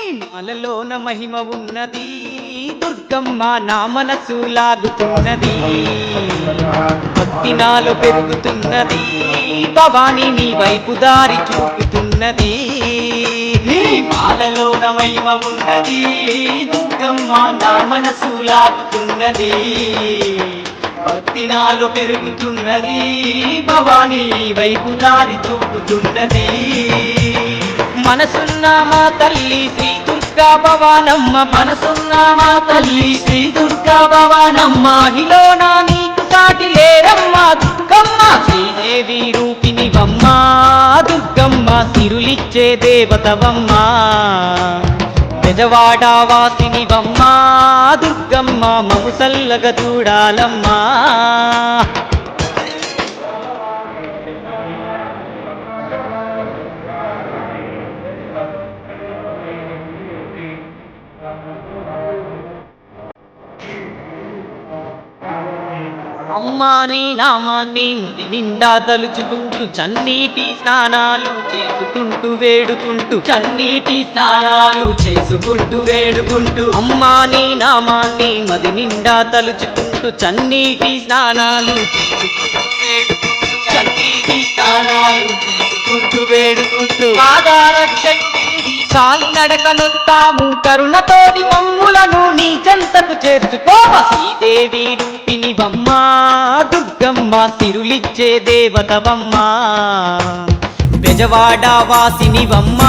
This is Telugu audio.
మాలలోన మహిమ ఉన్నది దుర్గమ్మ నా మనసు లాగుతున్నది భక్తి నాలో పెరుగుతున్నది భవాని నీ వైపు దారి చూపుతున్నది మాలలోన మహిమ ఉన్నది దుర్గమ్మ నా మనసు లాగుతున్నది భక్తి నాలో పెరుగుతున్నది భవాని నీ వైపు దారి చూపుతున్నది మనసున్న మా తల్లి శ్రీ దుర్గా భవానమ్మ మనసున్న మా తల్లి శ్రీ దుర్గా భవానమ్మ హిలోన నీకు సాటి లేరమ్మ దుర్గమ్మ శ్రీదేవి రూపినివమ్మ దుర్గమ్మ సిరులిచ్చే దేవతవమ్మ బెజవాడ వాసినివమ్మ దుర్గమ్మ మము సల్లగ చూడాలమ్మా అమ్మా నీ నామాన్ని నిండా తలుచుకుంటూ చన్నీటి స్నానాలు చేసుకుంటూ వేడుకుంటూ చన్నీటి స్నానాలు చేసుకుంటూ వేడుకుంటూ అమ్మా నీ నామాన్ని మది నిండా తలుచుకుంటూ చన్నీటి స్నానాలు చేసుకుంటూ వేడుకుంటూ చన్నీటి స్నానాలు చేసుకుంటూ వేడుకుంటూ కాలి నడకనుంటాము కరుణతోటి మమ్ములను నీ చెంతకు చేర్చుకోవ శ్రీదేవి రూపినివమ్మ దుర్గమ్మ సిరులిచ్చే దేవతవమ్మ బెజవాడ వాసినివమ్మ